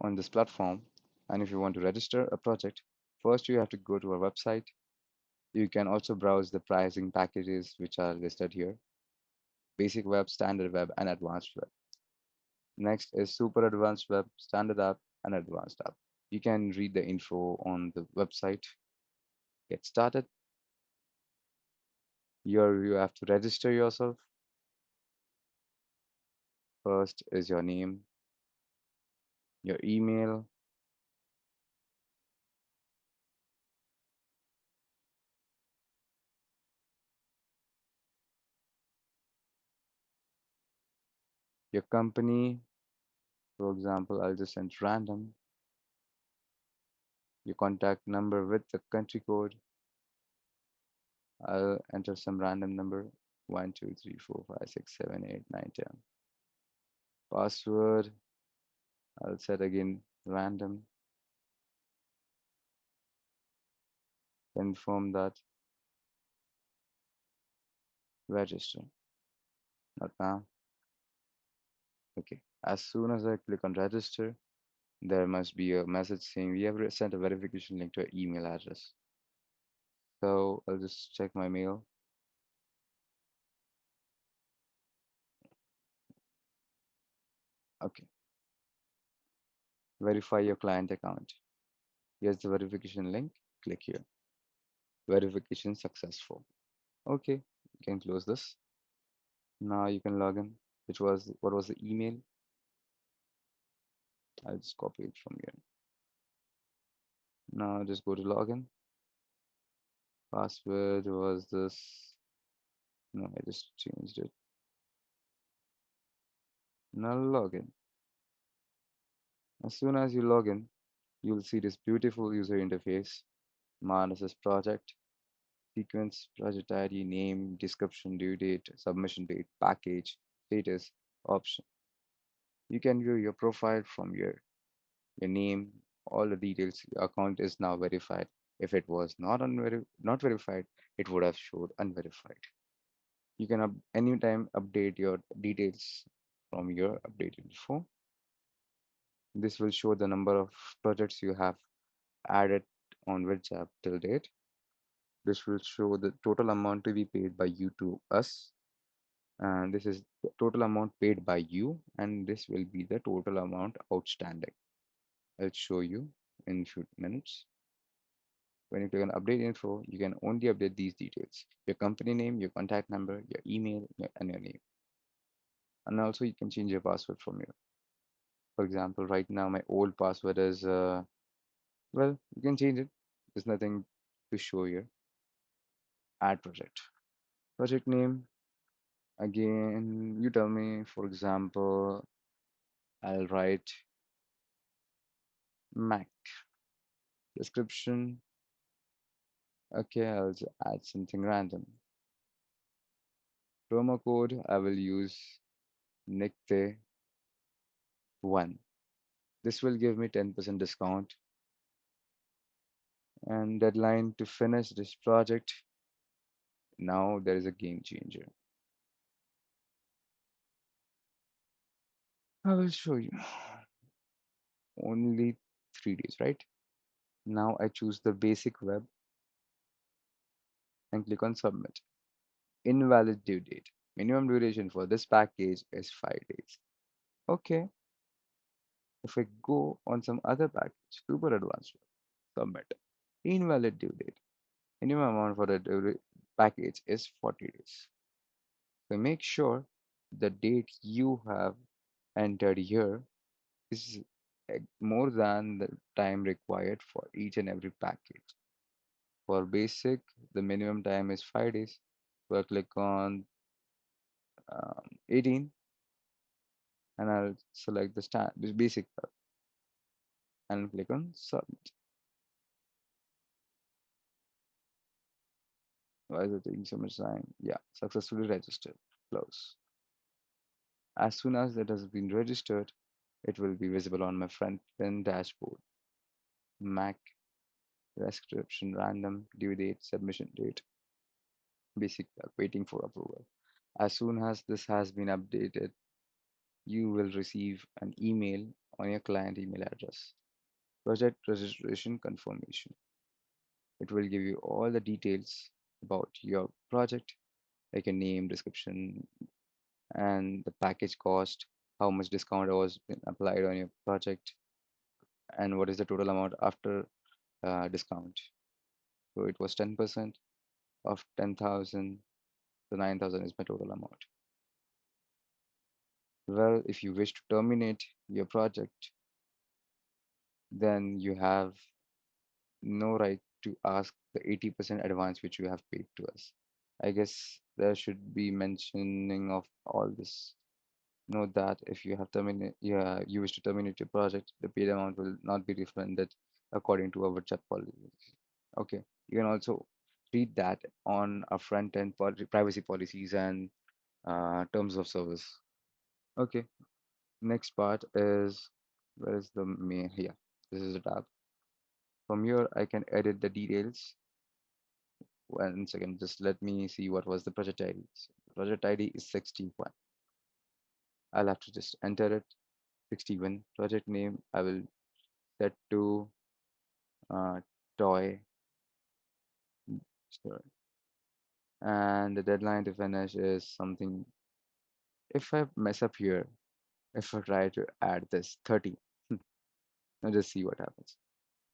on this platform, and if you want to register a project, first you have to go to our website. You can also browse the pricing packages which are listed here: basic web, standard web, and advanced web. Next is super advanced web, standard app, and advanced app. You can read the info on the website. Get started. Here you have to register yourself. First is your name, your email, your company. For example, I'll just enter random. Your contact number with the country code. I'll enter some random number: 1, 2, 3, 4, 5, 6, 7, 8, 9, 10. Password, I'll set again random. Confirm that. Register. Not now. Okay. As soon as I click on register, there must be a message saying we have sent a verification link to our email address. So I'll just check my mail. Okay. Verify your client account. Here's the verification link. Click here. Verification successful. Okay. You can close this. Now you can log in. What was the email? I'll just copy it from here. Now just go to login. Password was this. No, I just changed it. Now login. As soon as you log in, you'll see this beautiful user interface. Manas's project, sequence, project ID, name, description, due date, submission date, package, status, option. You can view your profile from your name, all the details. Your account is now verified. If it was not verified, it would have showed unverified. You can anytime update your details from your updated info. This will show the number of projects you have added on WitJab till date. This will show the total amount to be paid by you to us, and this is the total amount paid by you, and this will be the total amount outstanding. I'll show you in a few minutes. When you click on update info, you can only update these details: your company name, your contact number, your email, and your name. And also you can change your password from here. For example, right now my old password is well, you can change it. There's nothing to show here. Add project. Project name. Again, you tell me, for example, I'll write Mac. Description. Okay, I'll just add something random. Promo code, I will use NICTE1. This will give me 10% discount. And deadline to finish this project. Now there is a game changer. I will show you. Only 3 days, right? Now I choose the basic web and click on submit. Invalid due date. Minimum duration for this package is 5 days. Okay. If I go on some other package, super advanced web, submit. Invalid due date. Minimum amount for the package is 40 days. So make sure the date you have entered here is more than the time required for each and every package. For basic, the minimum time is 5 days. So I'll click on 18 and I'll select the basic tab and click on submit. Why is it taking so much time? Yeah, successfully registered. Close. As soon as it has been registered, it will be visible on my front end dashboard. Mac, description, random, due date, submission date, basic tab, waiting for approval. As soon as this has been updated, you will receive an email on your client email address. Project registration confirmation. It will give you all the details about your project, like a name, description, and the package cost, how much discount was been applied on your project, and what is the total amount after discount. So it was 10% of 10,000, so 9,000 is my total amount. Well, if you wish to terminate your project, then you have no right to ask the 80% advance which you have paid to us. I guess there should be mentioning of all this. Note that if you have you wish to terminate your project, the paid amount will not be refunded according to our WitJab policies. Okay, you can also read that on our front end privacy policies and terms of service. Okay, next part is where is the main here? This is the tab. From here, I can edit the details. One second, just let me see what was the project ID. So project ID is 61. I'll have to just enter it. 61. Project name I will set to uh, toy. Sorry. And the deadline to finish is something. If I mess up here, if I try to add this 30, now just see what happens.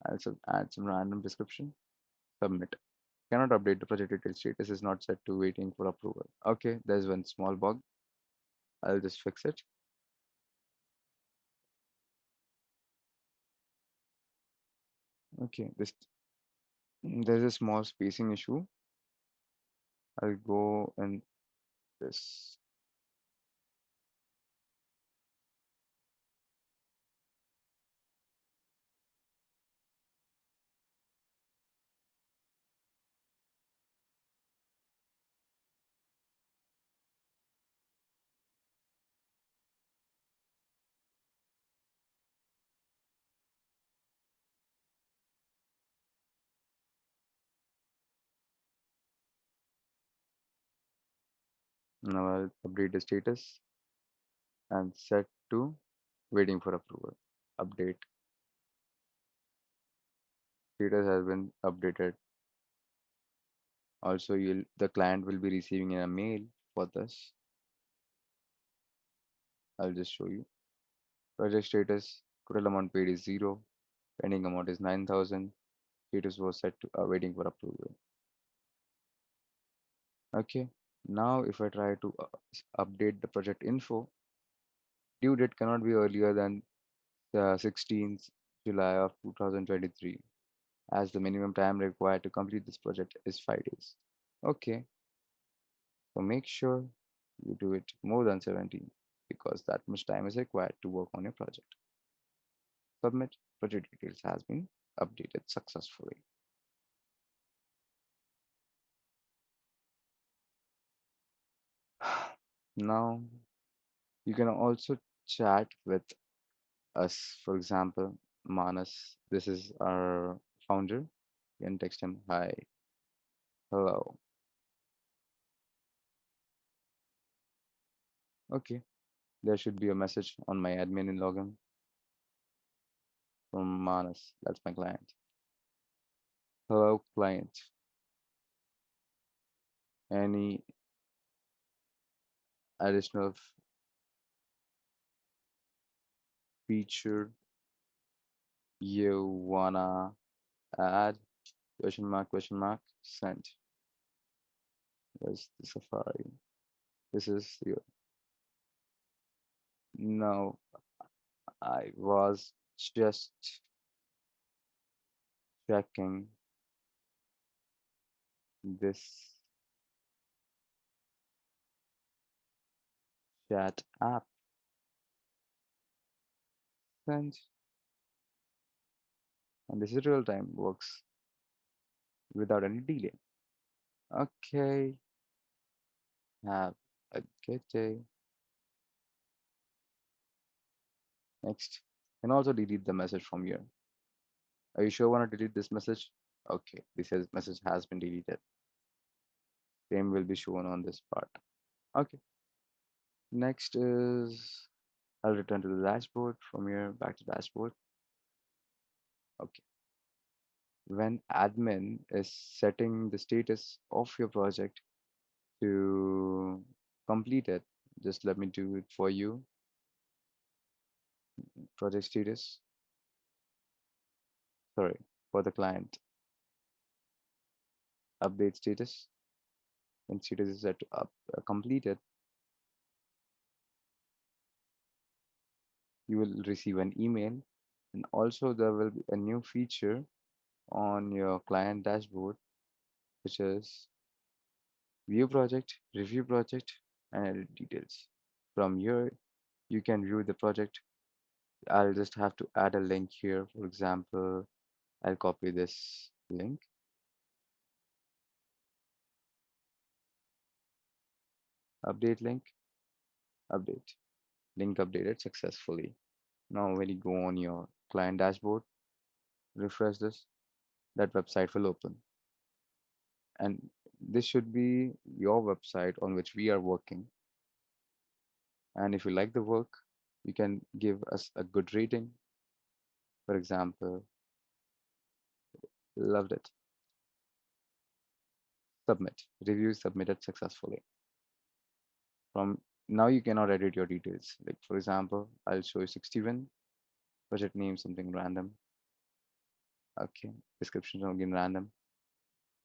I'll also add some random description. Submit. Cannot update the project detail status is not set to waiting for approval. Okay, there's one small bug. I'll just fix it. Okay, there's a small spacing issue. I'll go in this. Now I'll update the status and set to waiting for approval. Update status has been updated. Also, the client will be receiving a mail for this. I'll just show you. Project status, total amount paid is 0. Pending amount is 9,000. Status was set to waiting for approval. Okay. Now, if I try to update the project info, due date cannot be earlier than the 16th July of 2023, as the minimum time required to complete this project is 5 days. Okay, so make sure you do it more than 17 because that much time is required to work on your project. Submit. Project details has been updated successfully. Now you can also chat with us. For example, Manas, this is our founder. You can text him, hi, hello. Okay, there should be a message on my admin in login from Manas. That's my client. Hello, client. Any additional feature you wanna add? Question mark, sent. Where's the Safari? This is your. No, I was just checking this chat app. Sent. And this is real time, works without any delay. Okay, have a good day. Next. And also delete the message from here. Are you sure you want to delete this message? Okay, this message has been deleted. Same will be shown on this part. Okay. Next is I'll return to the dashboard. From here, back to dashboard. Okay. When admin is setting the status of your project to complete it, just let me do it for you. Project status, sorry, for the client. Update status. When status is set to completed, you will receive an email, and also there will be a new feature on your client dashboard, which is view project, review project, and edit details. From here, you can view the project. I'll just have to add a link here. For example, I'll copy this link, update link, update. Link updated successfully. Now, when you go on your client dashboard, refresh this, that website will open. And this should be your website on which we are working. And if you like the work, you can give us a good rating. For example, loved it. Submit. Review submitted successfully. From now, you cannot edit your details. Like, for example, I'll show you 61, project name, something random. Okay, description again random.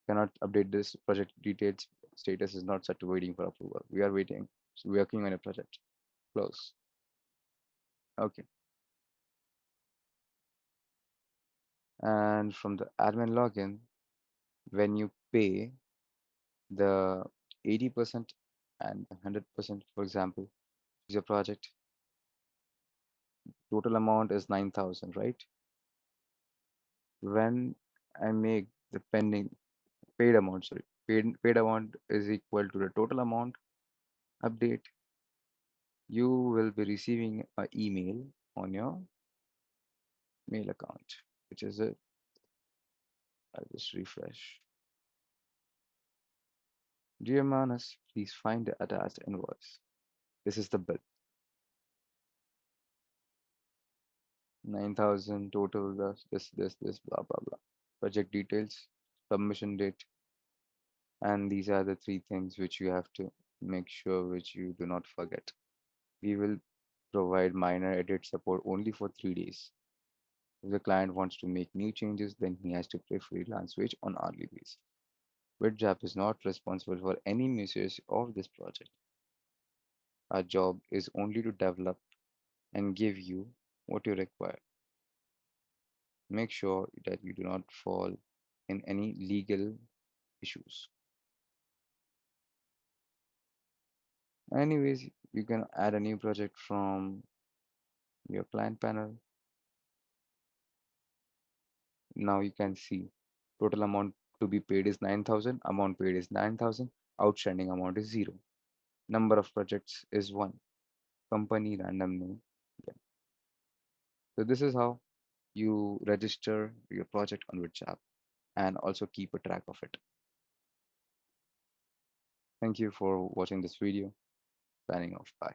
Cannot update this project details. Status is not set to waiting for approval. We are waiting. So we are working on a project. Close. Okay. And from the admin login, when you pay the 80% and 100%, for example, is your project, total amount is 9,000, right? When I make the paid amount, sorry, paid amount is equal to the total amount update, you will be receiving an email on your mail account, which is it. I'll just refresh. Dear Manas, please find the attached invoice. This is the bill. 9,000 total, this, blah, blah, blah. Project details, submission date, and these are the three things which you have to make sure which you do not forget. We will provide minor edit support only for 3 days. If the client wants to make new changes, then he has to pay freelance wage on hourly basis. WitJab is not responsible for any misuse of this project. Our job is only to develop and give you what you require. Make sure that you do not fall in any legal issues. Anyways, you can add a new project from your client panel. Now you can see total amount to be paid is 9,000, amount paid is 9,000, outstanding amount is 0. Number of projects is 1. Company random name. Yeah. So this is how you register your project on WitJab and also keep a track of it. Thank you for watching this video. Signing off. Bye.